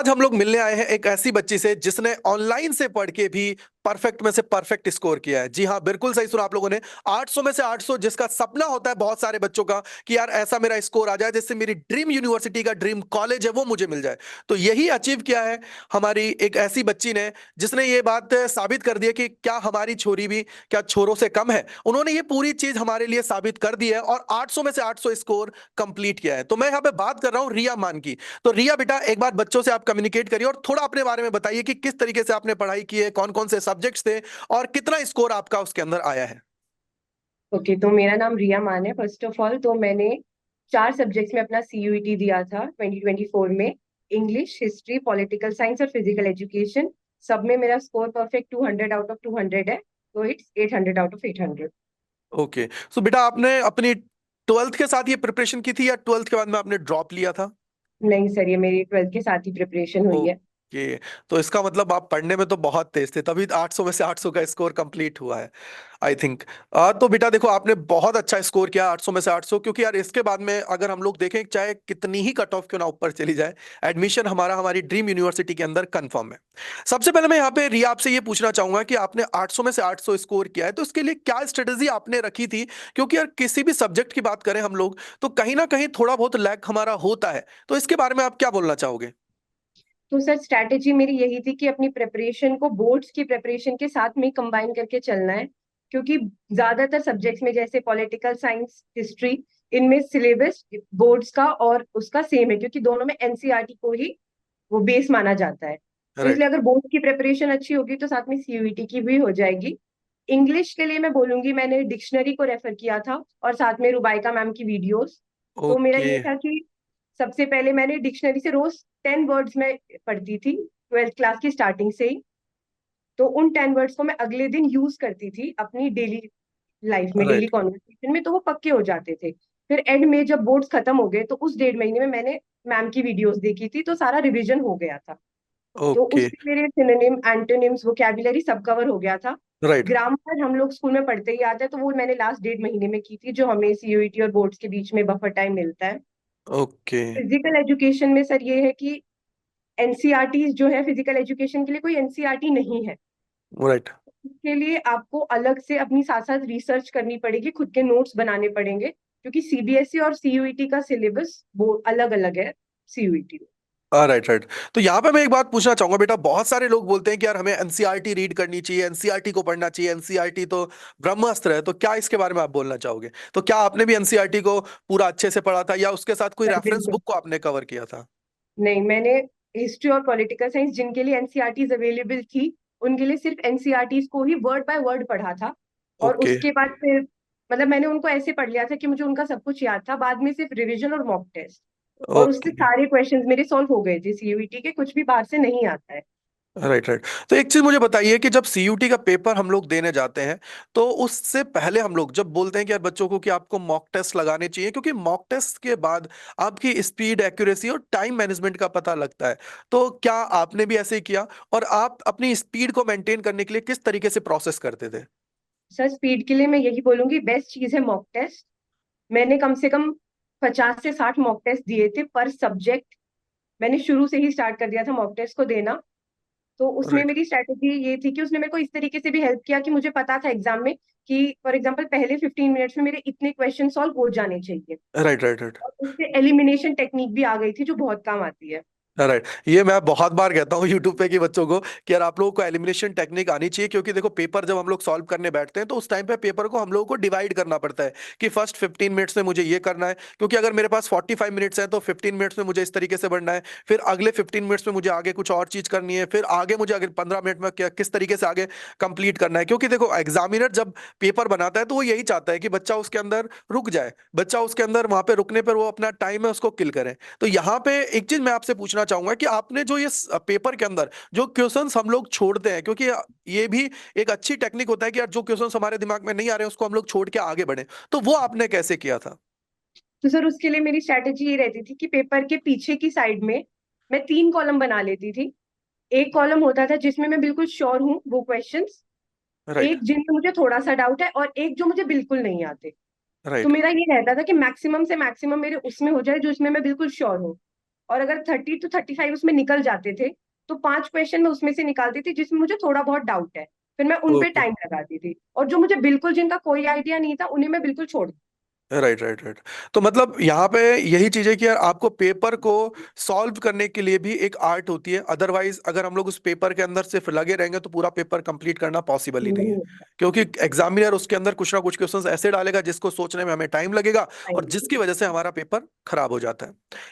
आज हम लोग मिलने आए हैं एक ऐसी बच्ची से जिसने ऑनलाइन से पढ़ के भी परफेक्ट में से परफेक्ट स्कोर किया है। जी हाँ, बिल्कुल सही सुना आप लोगों ने। 800 में से 800, जिसका सपना होता है बहुत सारे बच्चों का कि यार ऐसा मेरा स्कोर आ जाए जिससे मेरी ड्रीम यूनिवर्सिटी का ड्रीम कॉलेज है वो मुझे मिल जाए। तो यही अचीव किया है हमारी एक ऐसी बच्ची ने, जिसने ये बात साबित कर दी है कि क्या हमारी छोरी भी क्या छोरों से कम है। उन्होंने ये पूरी चीज हमारे लिए साबित कर दी है और 800 में से 800 स्कोर कंप्लीट किया है। तो मैं यहाँ पे बात कर रहा हूँ रिया मान की। तो रिया बेटा, एक बार बच्चों से आप कम्युनिकेट करिए और थोड़ा अपने बारे में बताइए कि किस तरीके से आपने पढ़ाई की है, कौन कौन से सब्जेक्ट्स थे और कितना स्कोर आपका उसके अंदर आया है। ओके, तो मेरा नाम रिया मान है। फर्स्ट ऑफ ऑल तो मैंने 4 सब्जेक्ट्स में अपना सीयूईटी दिया था 2024 में। इंग्लिश, हिस्ट्री, पॉलिटिकल साइंस और फिजिकल एजुकेशन। सब में मेरा स्कोर परफेक्ट 200 आउट ऑफ 200 है, तो इट्स 800 आउट ऑफ 800। ओके, सो बेटा आपने अपनी ट्वेल्थ के साथ ये प्रिपरेशन की थी या ट्वेल्थ के बाद में आपने ड्रॉप लिया था? नहीं सर, ये मेरी 12th के साथ ही प्रिपरेशन हुई है। ओके, तो इसका मतलब आप पढ़ने में तो बहुत तेज थे, तभी 800 में से 800 का स्कोर कंप्लीट हुआ है, आई थिंक। तो बेटा देखो, आपने बहुत अच्छा स्कोर किया 800 में से 800, क्योंकि यार इसके बाद में अगर हम लोग देखें, चाहे कितनी ही कट ऑफ क्यों ना ऊपर चली जाए, एडमिशन हमारा हमारी ड्रीम यूनिवर्सिटी के अंदर कंफर्म है। सबसे पहले मैं यहाँ पे रिया आपसे ये पूछना चाहूंगा कि आपने 800 में से 800 स्कोर किया है, तो इसके लिए क्या स्ट्रेटेजी आपने रखी थी? क्योंकि यार किसी भी सब्जेक्ट की बात करें हम लोग, तो कहीं ना कहीं थोड़ा बहुत लैग हमारा होता है। तो इसके बारे में आप क्या बोलना चाहोगे? तो सर, स्ट्रैटेजी मेरी यही थी कि अपनी प्रिपरेशन को बोर्ड्स की प्रिपरेशन के साथ में कंबाइन करके चलना है। क्योंकि ज्यादातर सब्जेक्ट्स में जैसे पॉलिटिकल साइंस, हिस्ट्री, इनमें सिलेबस बोर्ड्स का और उसका सेम है, क्योंकि दोनों में एनसीईआरटी को ही वो बेस माना जाता है। तो राइट। इसलिए अगर बोर्ड की प्रिपरेशन अच्छी होगी तो साथ में सीयूईटी की भी हो जाएगी। इंग्लिश के लिए मैं बोलूंगी, मैंने डिक्शनरी को रेफर किया था और साथ में रुबाइका मैम की वीडियोस। तो मेरा ओके। ये था कि सबसे पहले मैंने डिक्शनरी से रोज 10 वर्ड्स में पढ़ती थी, 12th क्लास की स्टार्टिंग से ही। तो उन 10 वर्ड्स को मैं अगले दिन यूज करती थी अपनी डेली लाइफ में, डेली राइट। कॉन्वर्सेशन में, तो वो पक्के हो जाते थे। फिर एंड में जब बोर्ड्स खत्म हो गए तो उस 1.5 महीने में मैंने मैम की वीडियोस देखी थी, तो सारा रिवीजन हो गया था। तो ओके। उससे मेरे सिनोनिम, एंटोनिम्स, वोकैबुलरी सब कवर हो गया था। राइट। ग्रामर हम लोग स्कूल में पढ़ते ही आते हैं, तो वो मैंने लास्ट 1.5 महीने में की थी, जो हमें सीयूईटी और बोर्ड्स के बीच में बफर टाइम मिलता है। ओके। फिजिकल एजुकेशन में सर ये है कि एनसीईआरटी जो है फिजिकल एजुकेशन के लिए, कोई एनसीईआरटी नहीं है। राइट। इसके लिए आपको अलग से अपनी साथ साथ रिसर्च करनी पड़ेगी, खुद के नोट्स बनाने पड़ेंगे, क्योंकि सीबीएसई और सीयूईटी का सिलेबस वो अलग अलग है सीयूईटी में। राइट। राइट। तो यहाँ पे मैं एक बात पूछना चाहूंगा बेटा, बहुत सारे लोग बोलते हैं कि यार हमें एनसीईआरटी रीड करनी चाहिए, एनसीईआरटी को पढ़ना चाहिए, एनसीईआरटी तो ब्रह्मास्त्र है। तो क्या इसके बारे में आप बोलना चाहोगे? तो क्या आपने भी एनसीईआरटी को पूरा अच्छे से पढ़ा था या उसके साथ कोई सर रेफरेंस बिल्कुल बुक को आपने कवर किया था? नहीं, मैंने हिस्ट्री और पॉलिटिकल साइंस जिनके लिए एनसीईआरटीज अवेलेबल थी, उनके लिए सिर्फ एनसीईआरटीज को ही वर्ड बाय वर्ड पढ़ा था। और ओके। उसके बाद फिर मतलब मैंने उनको ऐसे पढ़ लिया था कि मुझे उनका सब कुछ याद था। बाद में सिर्फ रिवीजन और मॉक टेस्ट, और उससे ओके। सारे क्वेश्चंस मेरे सॉल्व हो गए थे। सीयूईटी के कुछ भी बाहर से नहीं आता है। राइट। राइट। तो एक चीज मुझे बताइए कि जब सीयूटी का पेपर हम लोग देने जाते हैं, तो उससे पहले हम लोग जब बोलते हैं कि यार बच्चों को कि आपको मॉक टेस्ट लगाने चाहिए, क्योंकि मॉक टेस्ट के बाद आपकी स्पीड, एक्यूरेसी और टाइम मैनेजमेंट का पता लगता है। तो क्या आपने भी ऐसे ही किया? और आप अपनी स्पीड को मेंटेन करने के लिए किस तरीके से प्रोसेस करते थे? सर स्पीड के लिए मैं यही बोलूंगी, बेस्ट चीज है मॉक टेस्ट। मैंने कम से कम 50 से 60 मॉक टेस्ट दिए थे पर सब्जेक्ट। मैंने शुरू से ही स्टार्ट कर दिया था मॉक टेस्ट को देना। तो उसमें राइट। मेरी स्ट्रैटेजी ये थी कि उसने मेरे को इस तरीके से भी हेल्प किया कि मुझे पता था एग्जाम में कि फॉर एग्जांपल पहले 15 मिनट्स में मेरे इतने क्वेश्चन सॉल्व हो जाने चाहिए। राइट। राइट। राइट। और उससे एलिमिनेशन टेक्निक भी आ गई थी, जो बहुत काम आती है। राइट। ये मैं बहुत बार कहता हूँ यूट्यूब पे कि बच्चों को कि यार आप लोगों को एलिमिनेशन टेक्निक आनी चाहिए, क्योंकि देखो पेपर जब हम लोग सॉल्व करने बैठते हैं तो उस टाइम पे पेपर को हम लोगों को डिवाइड करना पड़ता है कि फर्स्ट 15 मिनट्स में मुझे ये करना है, क्योंकि अगर मेरे पास 45 मिनट्स हैं तो 15 मिनट्स में मुझे इस तरीके से बढ़ना है, फिर अगले 15 मिनट्स में मुझे आगे कुछ और चीज करनी है, फिर आगे मुझे अगले 15 मिनट में किस तरीके से आगे कंप्लीट करना है। क्योंकि देखो एग्जामिनर जब पेपर बनाता है तो वो यही चाहता है कि बच्चा उसके अंदर रुक जाए, बच्चा उसके अंदर वहां पे रुकने पर वो अपना टाइम है उसको किल करे। तो यहाँ पे एक चीज मैं आपसे पूछना चाहूंगा कि आपने जो ये पेपर के अंदर जो क्वेश्चंस हम लोग छोड़ते हैं, क्योंकि ये भी एक अच्छी टेक्निक होता है कि यार जो क्वेश्चंस हमारे दिमाग में नहीं आ रहे हैं उसको हम लोग छोड़ के आगे बढ़े, तो वो आपने कैसे किया था? तो सर उसके लिए मेरी स्ट्रैटेजी ये रहती थी कि पेपर के पीछे की साइड में मैं 3 कॉलम बना लेती थी। एक कॉलम होता था जिसमें मैं बिल्कुल श्योर हूँ वो क्वेश्चंस, राइट। एक जिनमें मुझे थोड़ा सा डाउट है, और एक जो मुझे बिल्कुल नहीं आते। तो राइट। मेरा ये रहता था कि मैक्सिमम से मैक्सिमम मेरे उसमें हो जाए जो इसमें मैं बिल्कुल श्योर हूँ। और अगर 30 to 35 उसमें निकल जाते थे तो 5 क्वेश्चन मैं उसमें से निकालती थी जिसमें मुझे थोड़ा बहुत डाउट है, फिर मैं उन पे ओके। टाइम लगाती थी, और जो मुझे बिल्कुल जिनका कोई आइडिया नहीं था उन्हें मैं बिल्कुल छोड़। Right right right. तो मतलब यहाँ पे यही चीज है कि यार आपको पेपर को सॉल्व करने के लिए भी एक आर्ट होती है, अदरवाइज अगर हम लोग उस पेपर के अंदर सिर्फ लगे रहेंगे तो पूरा पेपर कंप्लीट करना पॉसिबल ही नहीं है। नहीं क्योंकि एग्जामिनर उसके अंदर कुछ ना कुछ क्वेश्चंस ऐसे डालेगा जिसको सोचने में हमें टाइम लगेगा, और जिसकी वजह से हमारा पेपर खराब हो जाता है।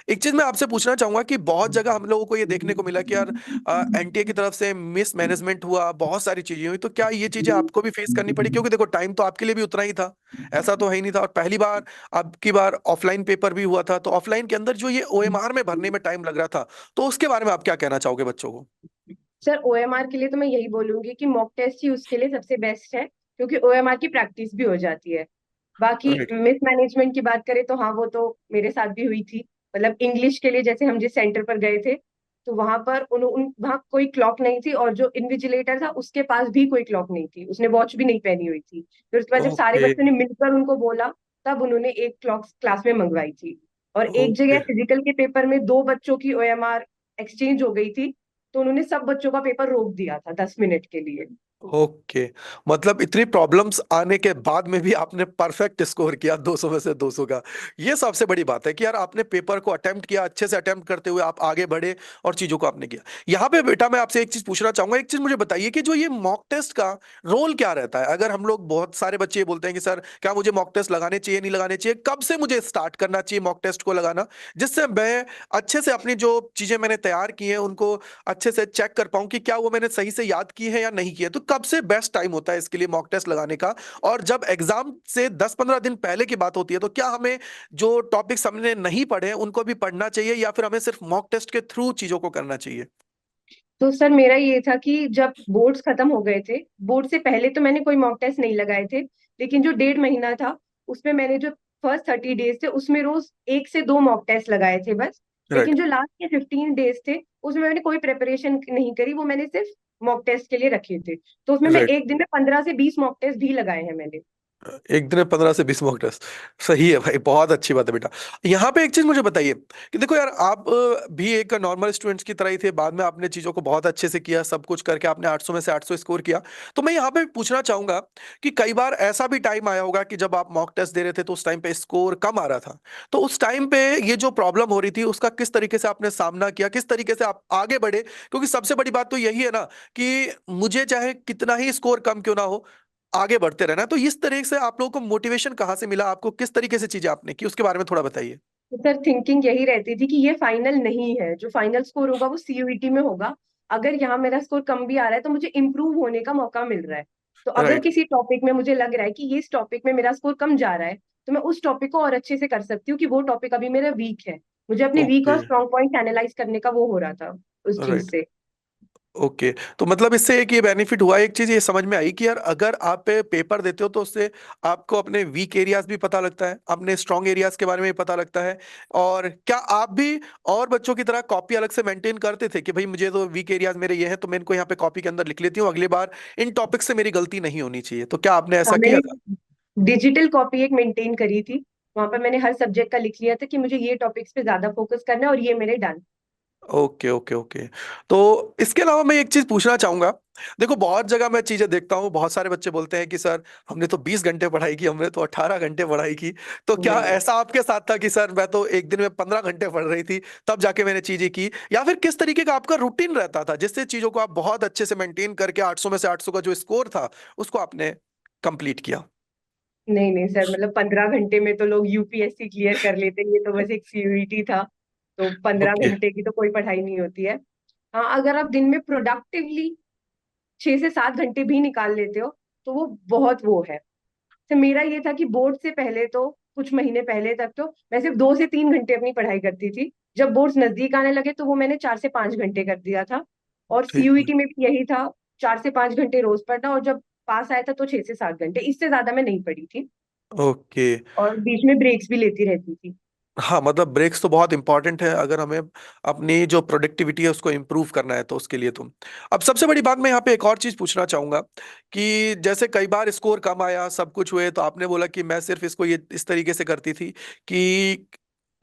एक चीज मैं आपसे पूछना चाहूंगा कि बहुत जगह हम लोगों को ये देखने को मिला कि यार एनटीए की तरफ से मिस मैनेजमेंट हुआ, बहुत सारी चीजें हुई, तो क्या ये चीजें आपको भी फेस करनी पड़ी? क्योंकि देखो टाइम तो आपके लिए भी उतना ही था, ऐसा तो है ही नहीं था, और पहली बार अब की बार ऑफलाइन पेपर भी हुआ था, तो ऑफलाइन के अंदर जो ये ओएमआर में भरने में टाइम लग रहा था, तो उसके बारे में आप क्या कहना चाहोगे बच्चों को? सर, ओएमआर के लिए तो मैं यही बोलूंगी कि मॉक टेस्ट ही उसके लिए सबसे बेस्ट है, क्योंकि ओएमआर की प्रैक्टिस भी हो जाती है। बाकी राइट। मिस मैनेजमेंट की बात करें तो हाँ, वो तो मेरे साथ भी हुई थी। मतलब इंग्लिश के लिए जैसे हम जिस सेंटर पर गए थे, तो वहां पर वहां कोई क्लॉक नहीं थी, और जो इन्विजिलेटर था उसके पास भी कोई क्लॉक नहीं थी, उसने वॉच भी नहीं पहनी हुई थी। फिर उसके बाद जब सारे ओके बच्चों ने मिलकर उनको बोला, तब उन्होंने एक क्लॉक क्लास में मंगवाई थी। और एक ओके जगह फिजिकल के पेपर में दो बच्चों की ओएमआर एक्सचेंज हो गई थी, तो उन्होंने सब बच्चों का पेपर रोक दिया था 10 मिनट के लिए। ओके। मतलब इतनी प्रॉब्लम्स आने के बाद में भी आपने परफेक्ट स्कोर किया, 200 में से 200 का। ये सबसे बड़ी बात है कि यार आपने पेपर को अटेम्प्ट किया, अच्छे से अटेम्प्ट करते हुए आप आगे बढ़े और चीजों को आपने किया। यहाँ पे बेटा मैं आपसे एक चीज पूछना चाहूंगा, एक चीज मुझे बताइए कि जो ये मॉक टेस्ट का रोल क्या रहता है? अगर हम लोग, बहुत सारे बच्चे ये बोलते हैं कि सर क्या मुझे मॉक टेस्ट लगाने चाहिए, नहीं लगाने चाहिए, कब से मुझे स्टार्ट करना चाहिए मॉक टेस्ट को लगाना, जिससे मैं अच्छे से अपनी जो चीजें मैंने तैयार की हैं उनको अच्छे से चेक कर पाऊं कि क्या वो मैंने सही से याद की है या नहीं की है? तो कब से बेस्ट टाइम होता है इसके लिए मॉक टेस्ट लगाने का? और जब एग्जाम से 10-15 दिन पहले की बात होती है, तो क्या हमें जो टॉपिक्स हमने नहीं पढ़े हैं उनको भी पढ़ना चाहिए, या फिर हमें सिर्फ मॉक टेस्ट के थ्रू चीजों को करना चाहिए? तो सर, मेरा ये था कि जब बोर्ड्स खत्म हो गए थे, बोर्ड से पहले तो मैंने कोई मॉक टेस्ट नहीं लगाए थे, लेकिन जो 1.5 महीना था उसमें मैंने जो फर्स्ट 30 डेज थे उसमें रोज 1 से 2 मॉक टेस्ट लगाए थे बस। राइट। लेकिन जो लास्ट के 15 डेज थे उसमें मैंने कोई प्रिपरेशन नहीं करी, वो मैंने सिर्फ मॉक टेस्ट के लिए रखे थे। तो उसमें मैं राइट। एक दिन में 15 से 20 मॉक टेस्ट भी लगाए हैं मैंने। एक दिन में 15 से 20 मॉक टेस्ट? सही है भाई, बहुत अच्छी बात है बेटा। यहाँ पे एक चीज मुझे बताइए कि देखो यार आप भी एक नॉर्मल स्टूडेंट्स की तरह ही थे, बाद में आपने चीजों को बहुत अच्छे से किया, सब कुछ करके आपने 800 में से 800 स्कोर किया। तो मैं यहाँ पे पूछना चाहूंगा कि कई बार ऐसा भी टाइम आया होगा कि जब आप मॉक टेस्ट दे रहे थे तो उस टाइम पे स्कोर कम आ रहा था, तो उस टाइम पे ये जो प्रॉब्लम हो रही थी उसका किस तरीके से आपने सामना किया, किस तरीके से आप आगे बढ़े? क्योंकि सबसे बड़ी बात तो यही है ना कि मुझे चाहे कितना ही स्कोर कम क्यों ना हो, आगे बढ़ते रहना है। तो इस तरह से आप लोगों को मोटिवेशन कहाँ से मिला, आपको किस तरीके से चीजें आपने की, उसके बारे में थोड़ा बताइए। तो सर, थिंकिंग यही रहती थी कि ये फाइनल नहीं है, जो फाइनल स्कोर होगा वो सीयूईटी में होगा। अगर यहाँ मेरा स्कोर कम भी आ रहा है तो मुझे इम्प्रूव होने का मौका मिल रहा है। तो अगर राइट। किसी टॉपिक में मुझे लग रहा है कि ये इस टॉपिक में मेरा स्कोर कम जा रहा है, तो मैं उस टॉपिक को और अच्छे से कर सकती हूँ, कि वो टॉपिक अभी मेरा वीक है। मुझे अपने वीक ओके। और स्ट्रॉन्ग पॉइंट एनालाइज करने का वो हो रहा था उस चीज राइट। से। ओके। तो मतलब इससे एक ये बेनिफिट हुआ, एक चीज ये समझ में आई कि यार अगर आप पेपर देते हो तो उससे आपको अपने वीक एरियाज भी पता लगता है, अपने स्ट्रॉन्ग एरियाज के बारे में भी पता लगता है। और क्या आप भी और बच्चों की तरह कॉपी अलग से मेंटेन करते थे कि भाई मुझे तो वीक एरियाज मेरे ये हैं तो मैं इनको यहाँ पे कॉपी के अंदर लिख लेती हूँ, अगली बार इन टॉपिक से मेरी गलती नहीं होनी चाहिए, तो क्या आपने हाँ, ऐसा किया मैंने था? डिजिटल कॉपी एक मेंटेन करी थी। वहां पर मैंने हर सब्जेक्ट का लिख लिया था कि मुझे ये टॉपिक्स पे ज्यादा फोकस करना है, और ये मेरे डन। Okay okay okay. तो इसके अलावा मैं एक चीज पूछना चाहूंगा। देखो बहुत जगह मैं चीजें देखता हूँ, बहुत सारे बच्चे बोलते हैं कि सर हमने तो 20 घंटे पढ़ाई की, हमने तो 18 घंटे पढ़ाई की। तो क्या नहीं, ऐसा आपके साथ था कि सर मैं तो एक दिन में 15 घंटे पढ़ रही थी तब जाके मैंने चीजें की, या फिर किस तरीके का आपका रूटीन रहता था जिससे चीजों को आप बहुत अच्छे से मेंटेन करके 800 में से 800 का जो स्कोर था उसको आपने कंप्लीट किया? नहीं, नहीं सर, मतलब 15 घंटे में तो लोग यूपीएससी क्लियर कर लेते हैं, ये तो बस एक सीयूईटी था। तो पंद्रह ओके। घंटे की तो कोई पढ़ाई नहीं होती है। हाँ, अगर आप दिन में प्रोडक्टिवली 6 से 7 घंटे भी निकाल लेते हो तो वो बहुत वो है। तो मेरा ये था कि बोर्ड से पहले तो कुछ महीने पहले तक तो मैं सिर्फ 2 से 3 घंटे अपनी पढ़ाई करती थी। जब बोर्ड्स नजदीक आने लगे तो वो मैंने 4 से 5 घंटे कर दिया था। और ठीक है। सीयूईटी में भी यही था, 4 से 5 घंटे रोज पढ़ना, और जब पास आया था तो 6 से 7 घंटे, इससे ज्यादा मैं नहीं पढ़ी थी। ओके। और बीच में ब्रेक्स भी लेती रहती थी। हाँ मतलब ब्रेक्स तो बहुत इंपॉर्टेंट है अगर हमें अपनी जो प्रोडक्टिविटी है उसको इम्प्रूव करना है तो उसके लिए तो। अब सबसे बड़ी बात मैं यहाँ पे एक और चीज पूछना चाहूंगा कि जैसे कई बार स्कोर कम आया, सब कुछ हुए, तो आपने बोला कि मैं सिर्फ इसको ये इस तरीके से करती थी कि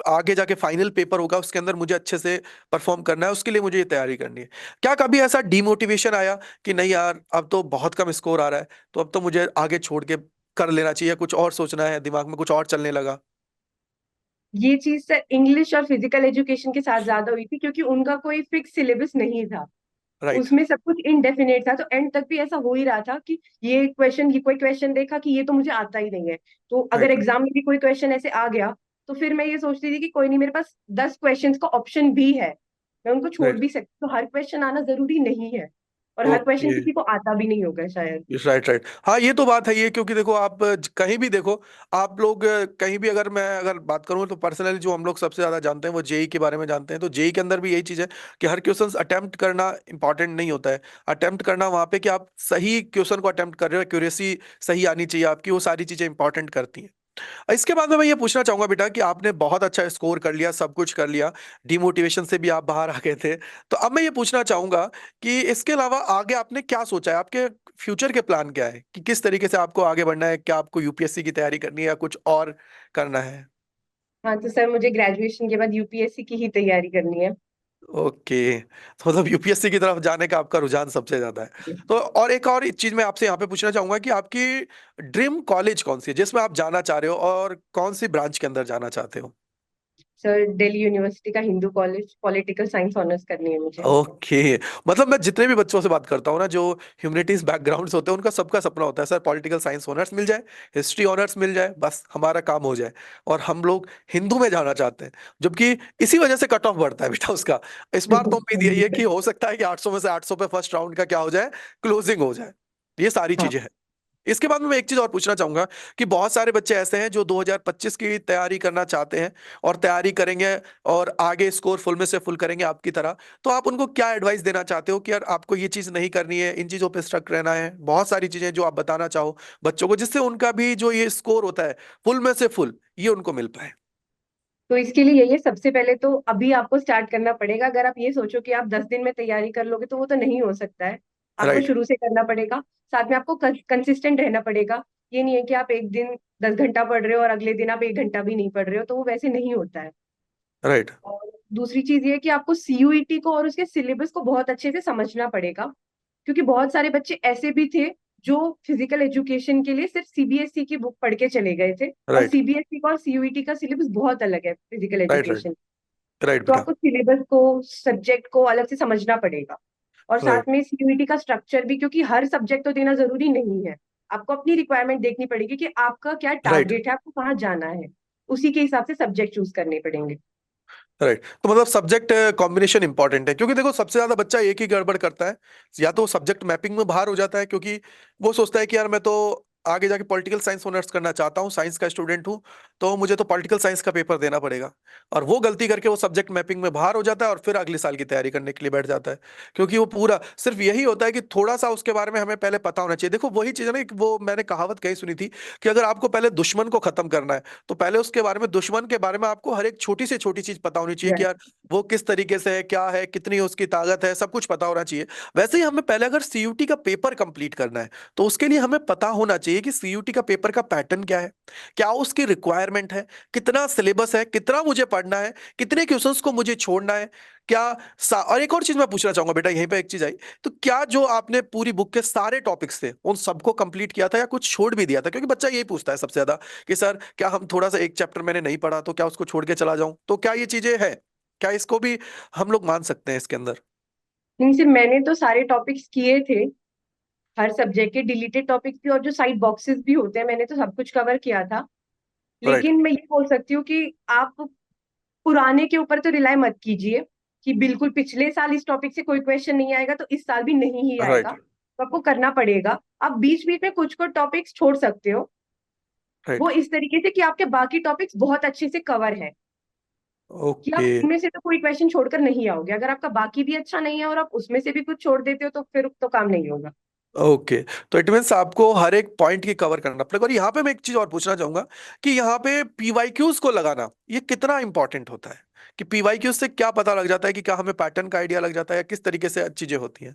आगे जाके फाइनल पेपर होगा उसके अंदर मुझे अच्छे से परफॉर्म करना है, उसके लिए मुझे ये तैयारी करनी है। क्या कभी ऐसा डिमोटिवेशन आया कि नहीं यार अब तो बहुत कम स्कोर आ रहा है, तो अब तो मुझे आगे छोड़ के कर लेना चाहिए, कुछ और सोचना है, दिमाग में कुछ और चलने लगा? ये चीज सर इंग्लिश और फिजिकल एजुकेशन के साथ ज्यादा हुई थी, क्योंकि उनका कोई फिक्स सिलेबस नहीं था। राइट। उसमें सब कुछ इनडेफिनेट था, तो एंड तक भी ऐसा हो ही रहा था कि ये कोई क्वेश्चन देखा कि ये तो मुझे आता ही नहीं है, तो अगर राइट। एग्जाम में भी कोई क्वेश्चन ऐसे आ गया, तो फिर मैं ये सोचती थी कि कोई नहीं, मेरे पास 10 क्वेश्चंस का ऑप्शन भी है, मैं उनको छोड़ राइट। भी सकती हूँ। तो हर क्वेश्चन आना जरूरी नहीं है, और हर क्वेश्चन ओके। किसी को आता भी नहीं होगा शायद। राइट। राइट। हाँ, ये तो बात है ये, क्योंकि देखो आप कहीं भी देखो, आप लोग कहीं भी, अगर मैं अगर बात करूँ तो पर्सनली जो हम लोग सबसे ज्यादा जानते हैं वो जेई के बारे में जानते हैं। तो जेई के अंदर भी यही चीज है कि हर क्वेश्चन अटेम्प्ट करना इंपॉर्टेंट नहीं होता है। अटेम्प्ट करना वहां पे कि आप सही क्वेश्चन को अटेम्प्ट कर रहे हो, एक्यूरेसी सही आनी चाहिए आपकी, वो सारी चीजें इंपॉर्टेंट करती हैं। इसके बाद में मैं ये पूछना चाहूंगा बेटा कि आपने बहुत अच्छा स्कोर कर लिया, सब कुछ कर लिया, डिमोटिवेशन से भी आप बाहर आ गए थे। तो अब मैं ये पूछना चाहूंगा कि इसके अलावा आगे आपने क्या सोचा है, आपके फ्यूचर के प्लान क्या है, कि किस तरीके से आपको आगे बढ़ना है? क्या आपको यूपीएससी की तैयारी करनी है या कुछ और करना है? हाँ तो सर मुझे ग्रेजुएशन के बाद यूपीएससी की ही तैयारी करनी है। ओके, तो मतलब यूपीएससी की तरफ जाने का आपका रुझान सबसे ज्यादा है। तो और एक और चीज मैं आपसे यहाँ पे पूछना चाहूंगा कि आपकी ड्रीम कॉलेज कौन सी है जिसमें आप जाना चाह रहे हो, और कौन सी ब्रांच के अंदर जाना चाहते हो? सर दिल्ली यूनिवर्सिटी का Hindu college, political science honours करनी है मुझे। ओके। मतलब मैं जितने भी बच्चों से बात करता हूँ ना, जो ह्यूमैनिटीज बैकग्राउंड्स होते हैं, उनका सबका सपना होता है सर पॉलिटिकल साइंस ऑनर्स मिल जाए, हिस्ट्री ऑनर्स मिल जाए, बस हमारा काम हो जाए। और हम लोग हिंदू में जाना चाहते हैं, जबकि इसी वजह से कट ऑफ बढ़ता है बेटा उसका। इस बार तो उम्मीद यही है कि हो सकता है कि 800 में से 800 पे फर्स्ट राउंड का क्या हो जाए, क्लोजिंग हो जाए। ये सारी हाँ, चीजें हैं। इसके बाद में मैं एक चीज और पूछना चाहूंगा कि बहुत सारे बच्चे ऐसे हैं जो 2025 की तैयारी करना चाहते हैं और तैयारी करेंगे और आगे स्कोर फुल में से फुल करेंगे आपकी तरह। तो आप उनको क्या एडवाइस देना चाहते हो कि यार आपको ये चीज नहीं करनी है, इन चीजों पे स्टक रहना है, बहुत सारी चीजें जो आप बताना चाहो बच्चों को, जिससे उनका भी जो ये स्कोर होता है फुल में से फुल, ये उनको मिल पाए? तो इसके लिए यही है, सबसे पहले तो अभी आपको स्टार्ट करना पड़ेगा। अगर आप ये सोचो कि आप 10 दिन में तैयारी कर लोगे, तो वो तो नहीं हो सकता है। आपको राइट। शुरू से करना पड़ेगा, साथ में आपको कंसिस्टेंट रहना पड़ेगा। ये नहीं है कि आप एक दिन 10 घंटा पढ़ रहे हो और अगले दिन आप 1 घंटा भी नहीं पढ़ रहे हो, तो वो वैसे नहीं होता है। राइट। और दूसरी चीज ये है कि आपको सीयूईटी को और उसके सिलेबस को बहुत अच्छे से समझना पड़ेगा, क्योंकि बहुत सारे बच्चे ऐसे भी थे जो फिजिकल एजुकेशन के लिए सिर्फ सीबीएसई की बुक पढ़ के चले गए थे, और राइट। सीबीएसई का और सीयूईटी का सिलेबस बहुत अलग है physical right. Right. Education. Right तो बेटा। आपको सिलेबस को, सब्जेक्ट को अलग से समझना पड़ेगा, और साथ राइट। में सीयूईटी का स्ट्रक्चर भी, क्योंकि हर सब्जेक्ट तो देना जरूरी नहीं है। आपको अपनी रिक्वायरमेंट देखनी पड़ेगी कि आपका क्या राइट। टारगेट है, आपको कहाँ जाना है, उसी के हिसाब से सब्जेक्ट चूज करने पड़ेंगे। राइट। तो मतलब सब्जेक्ट कॉम्बिनेशन इंपॉर्टेंट है, क्योंकि देखो सबसे ज्यादा बच्चा एक ही गड़बड़ करता है, या तो सब्जेक्ट मैपिंग में बाहर हो जाता है, क्योंकि वो सोचता है कि यार मैं तो आगे जाके पॉलिटिकल साइंस ऑनर्स करना चाहता हूँ, साइंस का स्टूडेंट हूँ, तो मुझे तो पॉलिटिकल साइंस का पेपर देना पड़ेगा। और वो गलती करके वो सब्जेक्ट मैपिंग में बाहर हो जाता है और फिर अगले साल की तैयारी करने के लिए बैठ जाता है। क्योंकि वो पूरा सिर्फ यही होता है कि थोड़ा सा उसके बारे में हमें पहले पता होना चाहिए। देखो वही चीज है ना, एक वो मैंने कहावत कहीं सुनी थी कि अगर आपको पहले दुश्मन को खत्म करना है, तो पहले उसके बारे में, दुश्मन के बारे में आपको हर एक छोटी से छोटी चीज पता होनी चाहिए कि यार वो किस तरीके से है, क्या है, कितनी उसकी ताकत है, सब कुछ पता होना चाहिए। वैसे ही हमें पहले अगर सीयूटी का पेपर कंप्लीट करना है, तो उसके लिए हमें पता होना चाहिए कि सीयूटी का पेपर का पैटर्न क्या है, क्या उसकी रिक्वायरमेंट है, कितना सिलेबस है, कितना मुझे पढ़ना है, कितने क्वेश्चंस को मुझे छोड़ना है, और एक और चीज मैं पूछना चाहूंगा बेटा, यहीं पे एक चीज आई, तो क्या जो आपने पूरी बुक के सारे टॉपिक्स थे उन सबको कंप्लीट किया था या कुछ छोड़ भी दिया था? क्योंकि बच्चा यही पूछता है सबसे ज्यादा कि सर क्या हम थोड़ा सा एक चैप्टर मैंने नहीं पढ़ा तो क्या उसको छोड़ के चला जाऊं? तो क्या ये चीजें है, क्या इसको भी हम लोग मान सकते हैं इसके अंदर? नहीं सिर्फ मैंने तो सारे टॉपिक्स किए थे, हर सब्जेक्ट के डिलीटेड टॉपिक्स भी, और जो साइड बॉक्सेस भी होते हैं मैंने तो सब कुछ कवर किया था। राइट। लेकिन मैं ये बोल सकती हूँ कि आप पुराने के ऊपर तो रिलाई मत कीजिए कि बिल्कुल पिछले साल इस टॉपिक से कोई क्वेश्चन नहीं आएगा तो इस साल भी नहीं ही आएगा। राइट। तो आपको करना पड़ेगा। आप बीच बीच में कुछ कुछ टॉपिक्स छोड़ सकते हो, वो राइट। इस तरीके से कि आपके बाकी टॉपिक्स बहुत अच्छे से कवर है, कि आप ओके। उनमें से तो कोई क्वेश्चन छोड़कर नहीं आओगे। अगर आपका बाकी भी अच्छा नहीं है और आप उसमें से भी कुछ छोड़ देते हो, तो फिर तो काम नहीं होगा। ओके, तो इट मीन्स आपको हर एक पॉइंट की कवर करना पड़ेगा। और यहाँ पे मैं एक चीज और पूछना चाहूंगा कि यहाँ पे पीवाईक्यूज को लगाना ये कितना इंपॉर्टेंट होता है, कि पीवाईक्यूज से क्या पता लग जाता है, कि क्या हमें पैटर्न का आइडिया लग जाता है, या किस तरीके से चीजें होती हैं?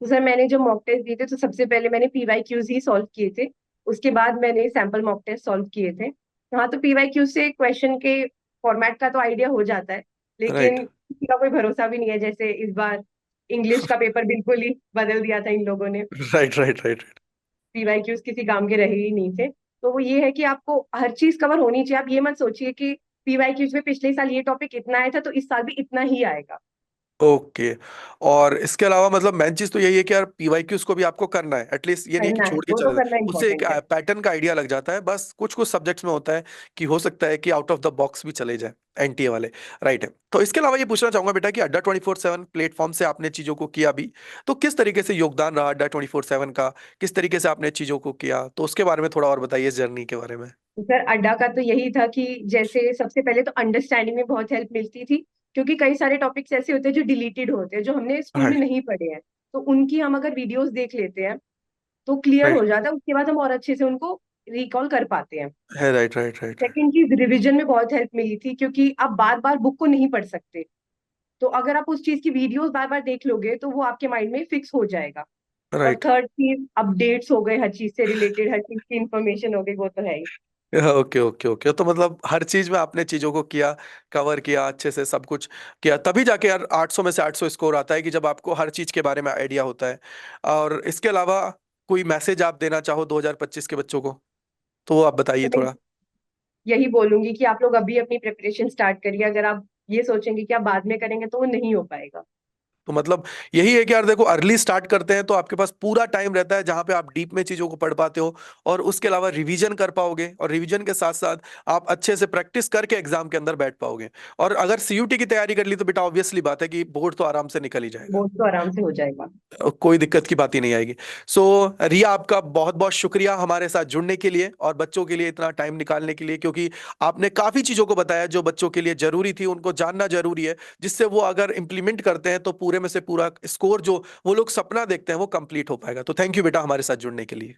तो सर मैंने जो मॉक टेस्ट दिए थे, तो सबसे पहले मैंने पीवाईक्यूज ही सॉल्व किए थे। उसके बाद मैंने सैम्पल मॉक टेस्ट सॉल्व किए थे। हाँ तो पीवाईक्यूज से क्वेश्चन के फॉर्मेट का तो आइडिया हो जाता है, राइट लेकिन किसी का कोई भरोसा भी नहीं है। जैसे इस बार इंग्लिश का पेपर बिल्कुल ही बदल दिया था इन लोगों ने, राइट राइट राइट। पीवाईक्यूज किसी काम के रहे ही नहीं थे। तो वो ये है कि आपको हर चीज कवर होनी चाहिए। आप ये मत सोचिए कि पीवाईक्यूज में पिछले साल ये टॉपिक इतना आया था तो इस साल भी इतना ही आएगा। ओके। और इसके अलावा मतलब मेन चीज तो यही है कि यार पीवाईक्यूज को भी आपको करना है एटलीस्ट, ये नहीं है कि करना है, छोड़ के वो तो चले जाओ। करना उससे एक इंपॉर्टेंट है। पैटर्न का आइडिया लग जाता है। बस कुछ कुछ सब्जेक्ट्स में होता है कि हो सकता है कि आउट ऑफ द बॉक्स भी चले जाए एनटीए वाले। राइट है। तो इसके अलावा ये पूछना चाहूंगा बेटा कि अड्डा 24/7 प्लेटफॉर्म से आपने चीजों को किया भी, तो किस तरीके से योगदान रहा अड्डा 24/7 का, किस तरीके से आपने चीजों को किया, तो उसके बारे में थोड़ा और बताइए, इस जर्नी के बारे में। तो सर अड्डा का तो यही था कि जैसे सबसे पहले तो अंडरस्टैंडिंग में बहुत हेल्प मिलती थी, क्योंकि कई सारे टॉपिक्स ऐसे होते हैं जो डिलीटेड होते हैं, जो हमने स्कूल में राइट नहीं पढ़े हैं। तो उनकी हम अगर वीडियोस देख लेते हैं तो क्लियर राइट हो जाता है, उसके बाद हम और अच्छे से उनको रिकॉल कर पाते हैं। है। राइट राइट राइट सेकंड चीज, रिवीजन में बहुत हेल्प मिली थी, क्योंकि आप बार बार बुक को नहीं पढ़ सकते। तो अगर आप उस चीज की वीडियोस बार बार देख लोगे तो वो आपके माइंड में फिक्स हो जाएगा। और राइट। थर्ड चीज, अपडेट्स हो गए, हर चीज से रिलेटेड हर चीज की इंफॉर्मेशन हो गई, वो तो है ही। Okay okay okay. तो मतलब हर चीज में आपने चीजों को किया, कवर किया अच्छे से, सब कुछ किया, तभी जाके यार 800 में से 800 स्कोर आता है, कि जब आपको हर चीज के बारे में आइडिया होता है। और इसके अलावा कोई मैसेज आप देना चाहो 2025 के बच्चों को, तो वो आप बताइए तो मैं थोड़ा। यही बोलूंगी कि आप लोग अभी अपनी प्रिपरेशन स्टार्ट करिए। अगर आप ये सोचेंगे कि आप बाद में करेंगे तो वो नहीं हो पाएगा। तो मतलब यही है कि यार देखो, अर्ली स्टार्ट करते हैं तो आपके पास पूरा टाइम रहता है जहां पे आप डीप में चीजों को पढ़ पाते हो, और उसके अलावा रिवीजन कर पाओगे, और रिवीजन के साथ साथ आप अच्छे से प्रैक्टिस करके एग्जाम के अंदर बैठ पाओगे। और अगर सीयूटी की तैयारी कर ली तो बेटा ऑब्वियसली बात है कि बोर्ड तो आराम से निकल ही जाएगा। वो तो आराम से हो जाएगा। कोई दिक्कत की बात ही नहीं आएगी। सो रिया, आपका बहुत बहुत शुक्रिया हमारे साथ जुड़ने के लिए और बच्चों के लिए इतना टाइम निकालने के लिए, क्योंकि आपने काफी चीजों को बताया जो बच्चों के लिए जरूरी थी, उनको जानना जरूरी है, जिससे वो अगर इंप्लीमेंट करते हैं तो पूरे में से पूरा स्कोर जो वो लोग सपना देखते हैं वो कंप्लीट हो पाएगा। तो थैंक यू बेटा हमारे साथ जुड़ने के लिए।